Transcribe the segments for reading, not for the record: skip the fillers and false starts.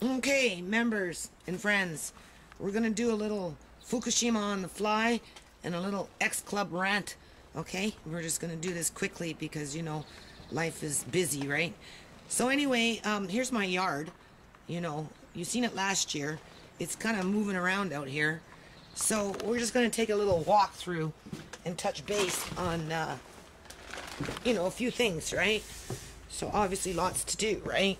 Okay, members and friends, we're going to do a little Fukashima on the fly and a little X-Club rant, okay? We're just going to do this quickly because, you know, life is busy, right? So anyway, here's my yard. You know, you've seen it last year. It's kind of moving around out here. So we're just going to take a little walk through and touch base on, you know, a few things, right? So obviously lots to do, right?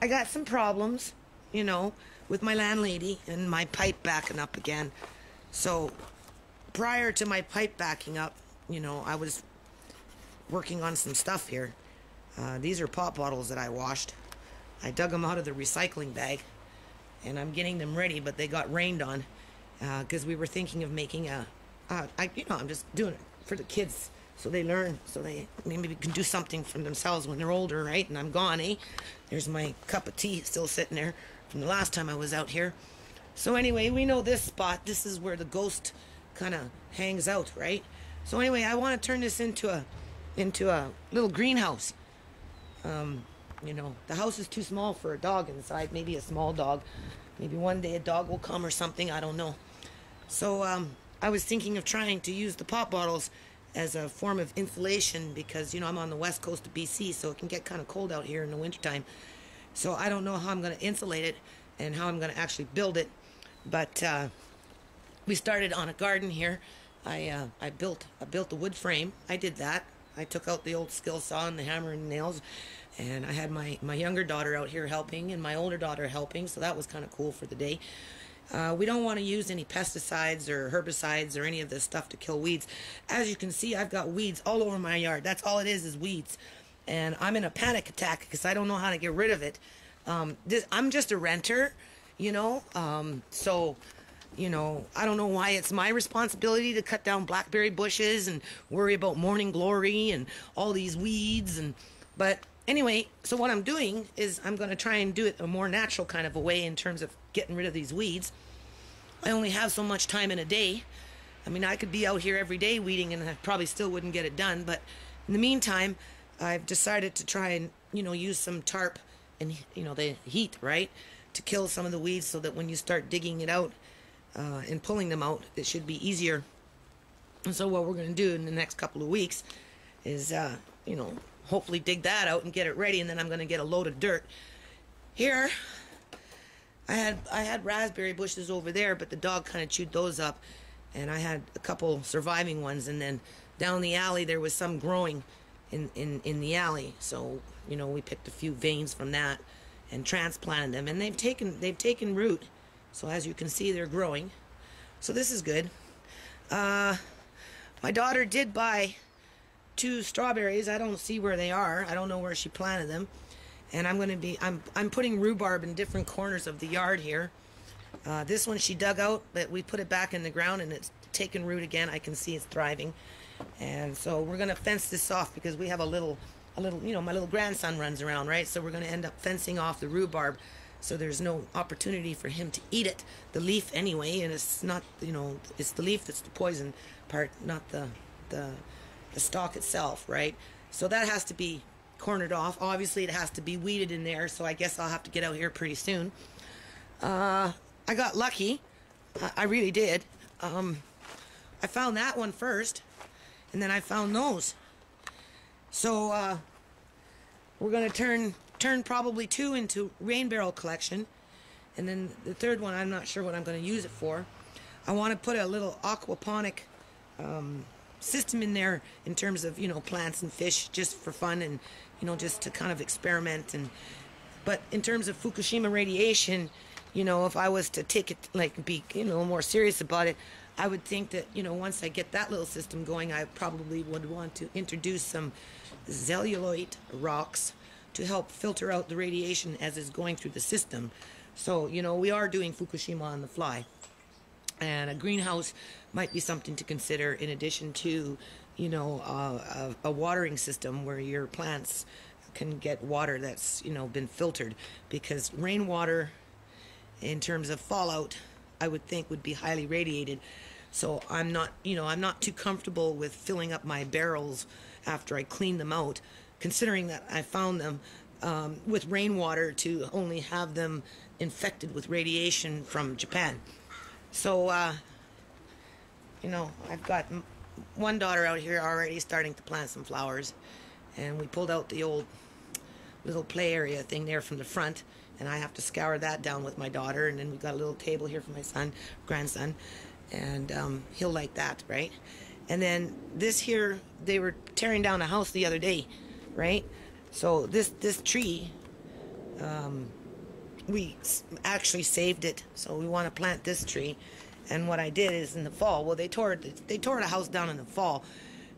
I got some problems, you know, with my landlady and my pipe backing up again. So prior to my pipe backing up, you know, I was working on some stuff here. These are pop bottles that I washed. I dug them out of the recycling bag and I'm getting them ready, but they got rained on because we were thinking of making I'm just doing it for the kids so they learn, so they maybe can do something for themselves when they're older, right? And I'm gone, eh? There's my cup of tea still sitting there from the last time I was out here. So anyway, we know this spot. This is where the ghost kind of hangs out, right? So anyway, I want to turn this into a little greenhouse. You know, the house is too small for a dog inside. Maybe a small dog. Maybe one day a dog will come or something. I don't know. So I was thinking of trying to use the pop bottles as a form of insulation because, you know, I'm on the west coast of BC, so it can get kind of cold out here in the wintertime. So I don't know how I'm going to insulate it and how I'm going to actually build it. But we started on a garden here. I built the wood frame. I did that. I took out the old skill saw and the hammer and nails, and I had my younger daughter out here helping and my older daughter helping, so that was kind of cool for the day. We don't want to use any pesticides or herbicides or any of this stuff to kill weeds. As you can see, I've got weeds all over my yard. That's all it is weeds. And I'm in a panic attack because I don't know how to get rid of it. I'm just a renter, you know, so, you know, I don't know why it's my responsibility to cut down blackberry bushes and worry about morning glory and all these weeds. But anyway, so what I'm doing is I'm going to try and do it a more natural kind of a way in terms of getting rid of these weeds. I only have so much time in a day. I mean, I could be out here every day weeding and I probably still wouldn't get it done. But in the meantime, I've decided to try and, you know, use some tarp and, you know, the heat, right, to kill some of the weeds so that when you start digging it out and pulling them out, it should be easier. And so what we're going to do in the next couple of weeks is, you know, hopefully dig that out and get it ready, and then I'm going to get a load of dirt. Here, I had raspberry bushes over there, but the dog kind of chewed those up, and I had a couple surviving ones, and then down the alley there was some growing in the alley. So, you know, we picked a few veins from that and transplanted them, and they've taken root. So as you can see, they're growing. So this is good. My daughter did buy 2 strawberries. I don't see where they are. I don't know where she planted them. And I'm putting rhubarb in different corners of the yard here. This one she dug out, but we put it back in the ground and it's taken root again. I can see it's thriving. And so we're going to fence this off because we have a little, you know, my little grandson runs around, right? So we're going to end up fencing off the rhubarb so there's no opportunity for him to eat it. The leaf anyway, and it's not, you know, it's the leaf that's the poison part, not the stalk itself, right? So that has to be cornered off. Obviously it has to be weeded in there, so I guess I'll have to get out here pretty soon. I got lucky. I really did. I found that one first, and then I found those. So we're going to turn probably 2 into rain barrel collection, and then the third one I'm not sure what I'm going to use it for. I want to put a little aquaponic system in there in terms of, you know, plants and fish just for fun and, you know, just to kind of experiment. But in terms of Fukushima radiation, you know, if I was to take it, like, be, you know, more serious about it, I would think that, you know, once I get that little system going, I probably would want to introduce some celluloid rocks to help filter out the radiation as it's going through the system. So, you know, we are doing Fukushima on the fly. And a greenhouse might be something to consider in addition to, you know, a watering system where your plants can get water that's, you know, been filtered. Because rainwater, in terms of fallout, I would think would be highly radiated. So I'm not, you know, I'm not too comfortable with filling up my barrels after I clean them out considering that I found them with rainwater, to only have them infected with radiation from Japan. So, you know, I've got one daughter out here already starting to plant some flowers, and we pulled out the old little play area thing there from the front, and I have to scour that down with my daughter, and then we've got a little table here for my grandson, and he'll like that, right? And then this here, they were tearing down a house the other day, right? So this tree, we actually saved it, so we want to plant this tree. And what I did is in the fall, well, they tore the house down in the fall,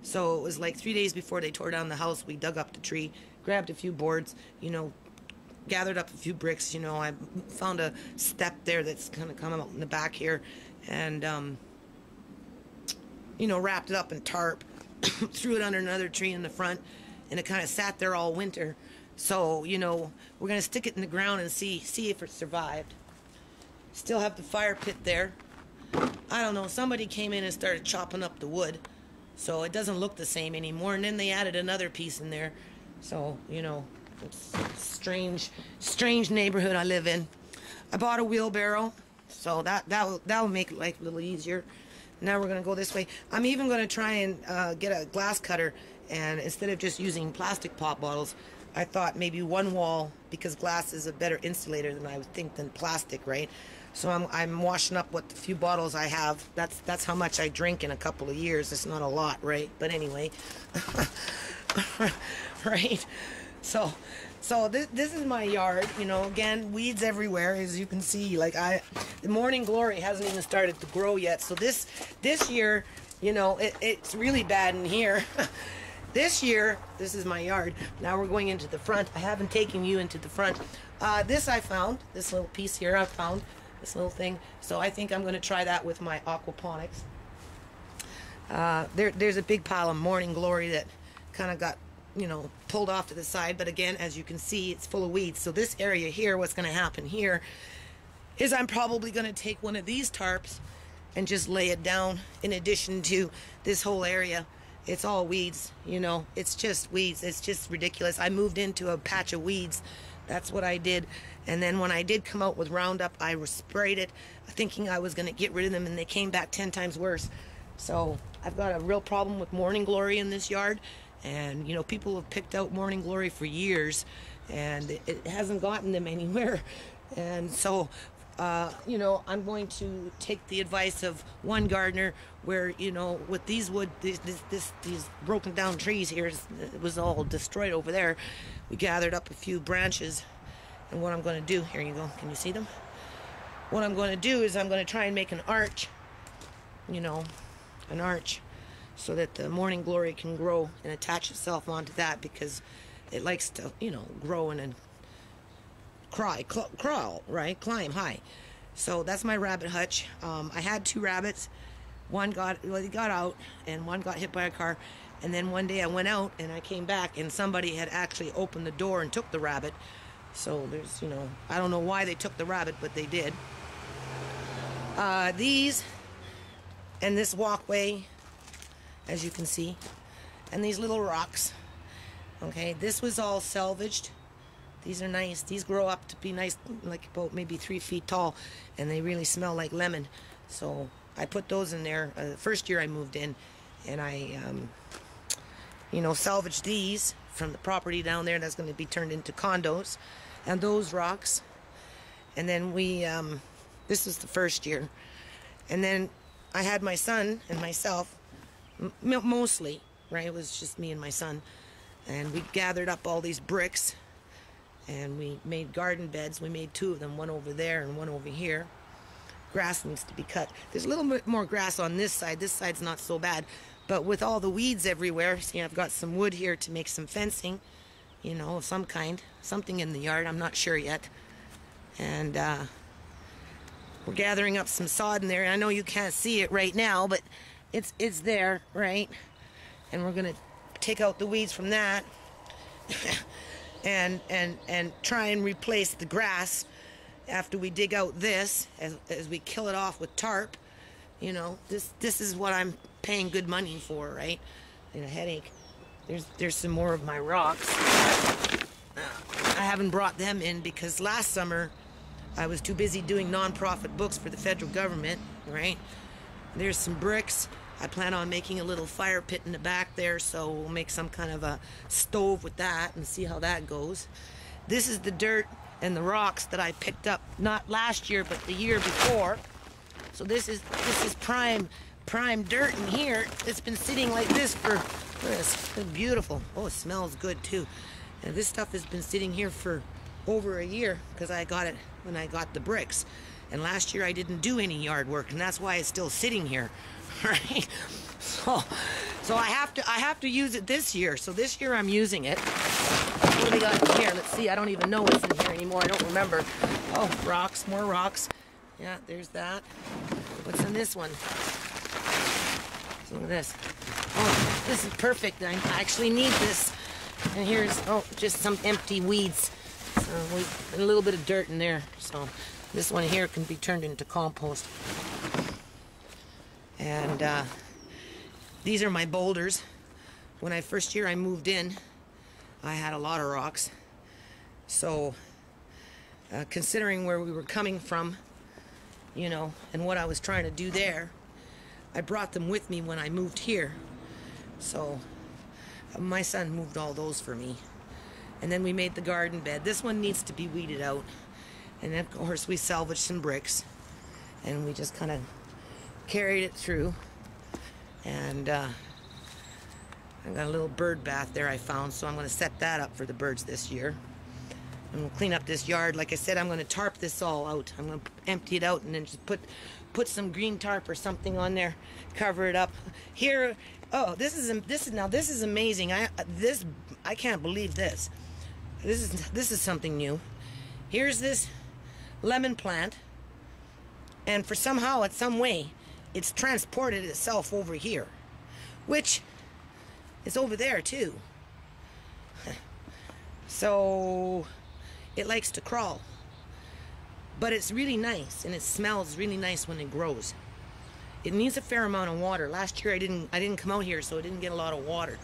so it was like 3 days before they tore down the house, we dug up the tree, grabbed a few boards, you know, gathered up a few bricks, you know, I found a step there that's kind of coming out in the back here, and you know, wrapped it up in tarp, threw it under another tree in the front, and it kind of sat there all winter. So, you know, we're going to stick it in the ground and see if it survived. Still have the fire pit there. I don't know, somebody came in and started chopping up the wood, so it doesn't look the same anymore. And then they added another piece in there. So, you know, it's a strange neighborhood I live in. I bought a wheelbarrow, so that'll make life a little easier. Now we're going to go this way. I'm even going to try and get a glass cutter, and instead of just using plastic pop bottles, I thought maybe one wall, because glass is a better insulator than I would think than plastic, right? So I'm washing up what the few bottles I have. That's how much I drink in a couple of years. It's not a lot, right? But anyway, right? So this is my yard. You know, again, weeds everywhere, as you can see. Like the morning glory hasn't even started to grow yet. So this year, you know, it's really bad in here. This year, this is my yard. Now we're going into the front. I haven't taken you into the front. This I found. This little piece here I found. This little thing. So I think I'm going to try that with my aquaponics. There's a big pile of morning glory that kind of got, you know, pulled off to the side. But again, as you can see, it's full of weeds. So this area here, what's going to happen here is I'm probably going to take one of these tarps and just lay it down in addition to this whole area. It's all weeds, you know, it's just weeds. It's just ridiculous. I moved into a patch of weeds. That's what I did. And then when I did come out with Roundup, I sprayed it thinking I was going to get rid of them, and they came back 10 times worse. So I've got a real problem with morning glory in this yard. And, you know, people have picked out morning glory for years, and it hasn't gotten them anywhere. And so, you know, I'm going to take the advice of one gardener where, you know, with these these broken down trees here, it was all destroyed over there. We gathered up a few branches, and what I'm going to do, here you go, can you see them? What I'm going to do is I'm going to try and make an arch, you know, an arch, so that the morning glory can grow and attach itself onto that, because it likes to, you know, grow and then crawl, right? Climb high. So that's my rabbit hutch. I had 2 rabbits. One got out, and one got hit by a car. And then one day I went out and I came back, and somebody had actually opened the door and took the rabbit. So there's, you know, I don't know why they took the rabbit, but they did. These and this walkway, as you can see, and these little rocks. Okay, this was all salvaged. These are nice. These grow up to be nice, like about maybe 3 feet tall, and they really smell like lemon. So I put those in there the first year I moved in, and I, you know, salvaged these from the property down there that's going to be turned into condos, and those rocks. And then we, this was the first year, and then I had my son and myself, mostly, right? It was just me and my son, and we gathered up all these bricks. And we made garden beds. We made 2 of them, one over there and one over here. Grass needs to be cut. There's a little bit more grass on this side. This side's not so bad. But with all the weeds everywhere, see, I've got some wood here to make some fencing, you know, of some kind. Something in the yard, I'm not sure yet. And we're gathering up some sod in there. I know you can't see it right now, but it's there, right? And we're going to take out the weeds from that. And try and replace the grass after we dig out this, as we kill it off with tarp. You know, this is what I'm paying good money for, right? And a headache. There's some more of my rocks. I haven't brought them in because last summer I was too busy doing non-profit books for the federal government, right? There's some bricks. I plan on making a little fire pit in the back there, so we'll make some kind of a stove with that and see how that goes. This is the dirt and the rocks that I picked up, not last year, but the year before. So this is prime dirt in here. It's been sitting like this for, look at this, it's beautiful. Oh, it smells good too. And this stuff has been sitting here for over a year because I got it when I got the bricks. And last year I didn't do any yard work, and that's why it's still sitting here, right? So I have to use it this year. So this year I'm using it. What do we got in here? Let's see. I don't even know what's in here anymore. I don't remember. Oh, rocks, more rocks. Yeah, there's that. What's in this one? Look at this. Oh, this is perfect. I actually need this. And here's, oh, just some empty weeds. And a little bit of dirt in there. So this one here can be turned into compost. And these are my boulders. When first year I moved in, I had a lot of rocks. So considering where we were coming from, you know, and what I was trying to do there, I brought them with me when I moved here. So my son moved all those for me. And then we made the garden bed. This one needs to be weeded out. And then, of course, we salvaged some bricks. And we just kind of carried it through. And I got a little bird bath there I found, so I'm going to set that up for the birds this year. And we'll clean up this yard. Like I said, I'm going to tarp this all out. I'm going to empty it out and then just put some green tarp or something on there, cover it up. Here, oh, this is amazing. I can't believe this. This is something new. Here's this lemon plant, and for somehow, in some way, it's transported itself over here, which is over there too. So it likes to crawl, but it's really nice, and it smells really nice when it grows. It needs a fair amount of water. Last year I didn't come out here, so it didn't get a lot of water.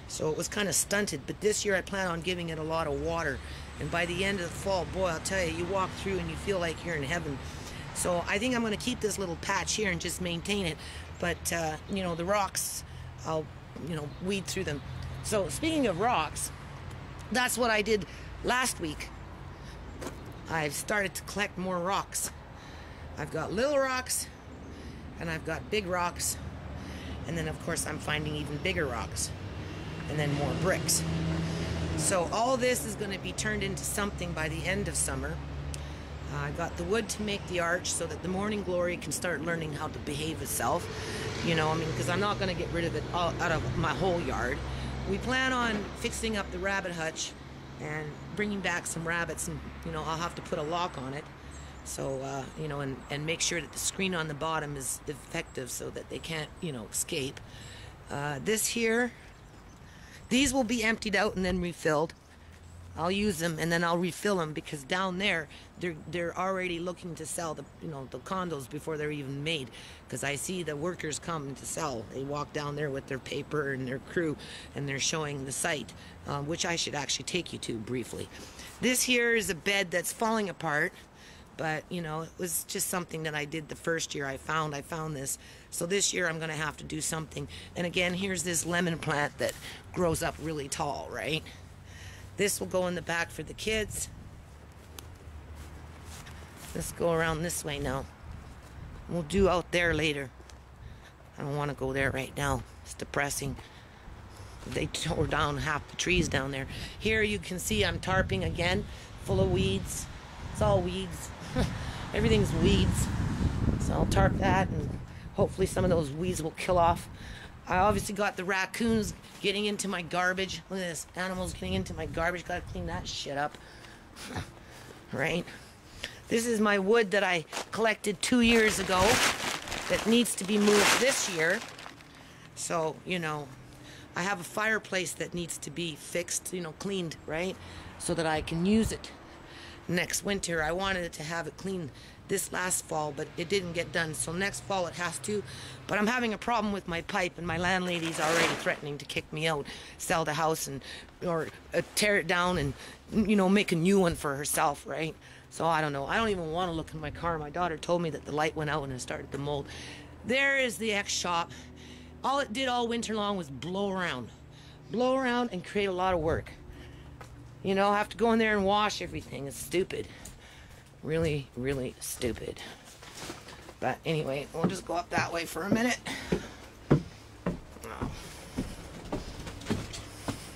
So it was kind of stunted, but this year I plan on giving it a lot of water. And by the end of the fall, boy, I'll tell you, you walk through and you feel like you're in heaven. So I think I'm going to keep this little patch here and just maintain it. But, you know, the rocks, I'll, you know, weed through them. So speaking of rocks, that's what I did last week. I've started to collect more rocks. I've got little rocks, and I've got big rocks. And then, of course, I'm finding even bigger rocks. And then more bricks. So all this is going to be turned into something by the end of summer. I got the wood to make the arch so that the morning glory can start learning how to behave itself. You know, I mean, because I'm not going to get rid of it all out of my whole yard. We plan on fixing up the rabbit hutch and bringing back some rabbits, and, you know, I'll have to put a lock on it. So, you know, and make sure that the screen on the bottom is effective so that they can't, you know, escape. This here, these will be emptied out and then refilled. I'll use them and then I'll refill them, because down there they're already looking to sell the, you know, the condos before they're even made, because I see the workers come to sell. They walk down there with their paper and their crew, and they're showing the site, which I should actually take you to briefly. This here is a bed that's falling apart, but, you know, it was just something that I did the first year I found this. So this year I'm going to have to do something. And again, here's this lemon plant that grows up really tall, right? This will go in the back for the kids. Let's go around this way now. We'll do out there later. I don't want to go there right now. It's depressing. They tore down half the trees down there. Here you can see I'm tarping again, full of weeds. It's all weeds. Everything's weeds. So I'll tarp that, and hopefully some of those weeds will kill off. I obviously got the raccoons getting into my garbage. Look at this. Animals getting into my garbage. Gotta clean that shit up. Right? This is my wood that I collected 2 years ago that needs to be moved this year. So, you know, I have a fireplace that needs to be fixed, you know, cleaned, right? So that I can use it next winter. I wanted to have it cleaned this last fall, but it didn't get done. So next fall it has to. But I'm having a problem with my pipe, and my landlady's already threatening to kick me out, sell the house, and or tear it down and, you know, make a new one for herself, right? So I don't know. I don't even want to look in my car. My daughter told me that the light went out and it started to mold. There is the ex-shop. All it did all winter long was blow around and create a lot of work. You know, I have to go in there and wash everything. It's stupid. Really, really stupid. But anyway, we'll just go up that way for a minute. Oh.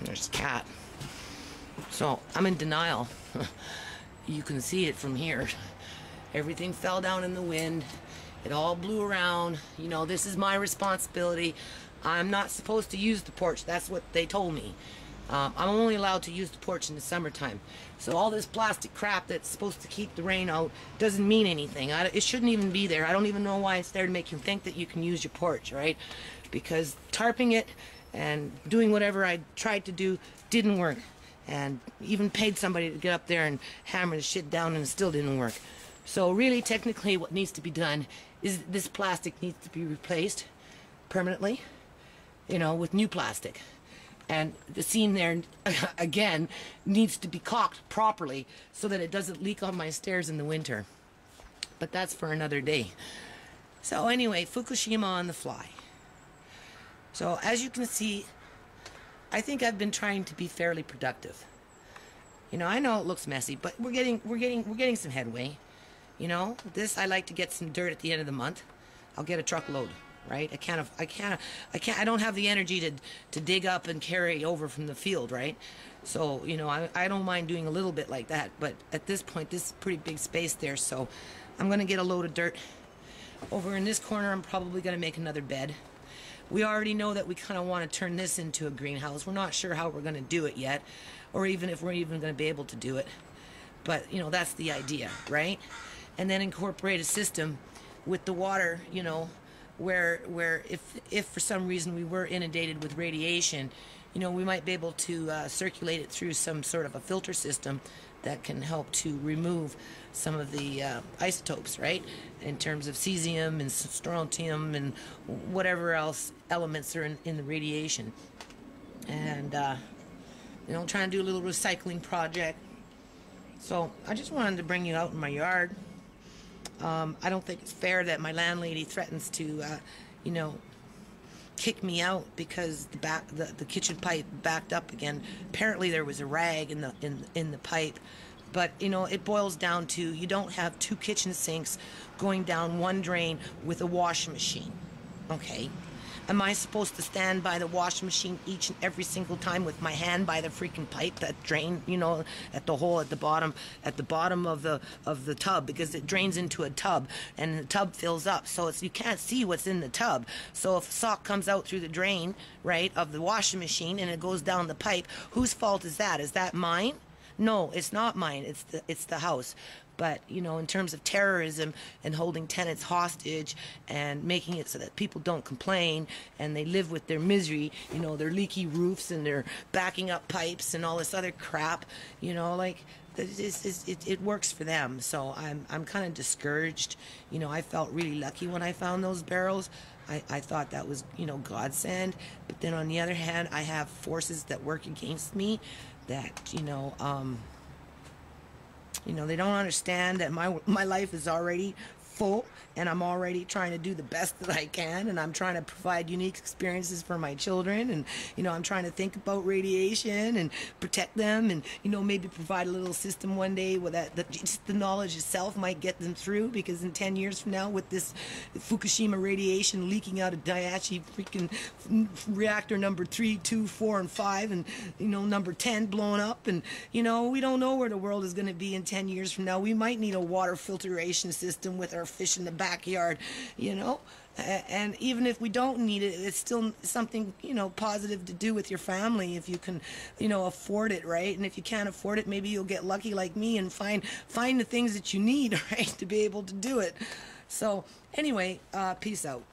There's a cat. So, I'm in denial. You can see it from here. Everything fell down in the wind. It all blew around. You know, this is my responsibility. I'm not supposed to use the porch. That's what they told me. I'm only allowed to use the porch in the summertime. So all this plastic crap that's supposed to keep the rain out doesn't mean anything. It shouldn't even be there. I don't even know why it's there to make you think that you can use your porch, right? Because tarping it and doing whatever I tried to do didn't work. And even paid somebody to get up there and hammer the shit down, and it still didn't work. So really, technically, what needs to be done is this plastic needs to be replaced permanently, you know, with new plastic. And the seam there, again, needs to be caulked properly so that it doesn't leak on my stairs in the winter. But that's for another day. So anyway, Fukashima on the fly. So as you can see, I think I've been trying to be fairly productive. You know, I know it looks messy, but we're getting some headway. You know, this, I like to get some dirt at the end of the month. I'll get a truckload. Right? I don't have the energy to dig up and carry over from the field, right? So, you know, I don't mind doing a little bit like that, but at this point, this is pretty big space there, so I'm going to get a load of dirt. Over in this corner, I'm probably going to make another bed. We already know that we kind of want to turn this into a greenhouse. We're not sure how we're going to do it yet, or even if we're even going to be able to do it. But, you know, that's the idea, right? And then incorporate a system with the water, you know, where if for some reason we were inundated with radiation, you know, we might be able to circulate it through some sort of a filter system that can help to remove some of the isotopes, right? In terms of cesium and strontium and whatever else elements are in the radiation. And, you know, trying to do a little recycling project. So I just wanted to bring you out in my yard. I don't think it's fair that my landlady threatens to, you know, kick me out because the kitchen pipe backed up again. Apparently there was a rag in the pipe, but you know, it boils down to you don't have two kitchen sinks going down one drain with a washing machine. Okay. Am I supposed to stand by the washing machine each and every single time with my hand by the freaking pipe that drain, you know, at the hole at the bottom of the tub, because it drains into a tub and the tub fills up, so you can't see what's in the tub. So if a sock comes out through the drain, right, of the washing machine and it goes down the pipe, whose fault is that? Is that mine? No, it's not mine. It's the house. But, you know, in terms of terrorism and holding tenants hostage and making it so that people don't complain and they live with their misery, you know, their leaky roofs and their backing up pipes and all this other crap, you know, like, it works for them. So I'm kind of discouraged. You know, I felt really lucky when I found those barrels. I thought that was, you know, godsend. But then on the other hand, I have forces that work against me that, you know, they don't understand that my life is already full and I'm already trying to do the best that I can, and I'm trying to provide unique experiences for my children, and, you know, I'm trying to think about radiation and protect them, and, you know, maybe provide a little system one day where just the knowledge itself might get them through, because in 10 years from now, with this Fukushima radiation leaking out of Daiichi freaking reactor number 3, 2, 4, and 5, and, you know, number 10 blowing up, and, you know, we don't know where the world is going to be in 10 years from now. We might need a water filtration system with our fish in the backyard, you know, and even if we don't need it, it's still something, you know, positive to do with your family if you can, you know, afford it, right? And if you can't afford it, maybe you'll get lucky like me and find the things that you need, right, to be able to do it. So anyway, peace out.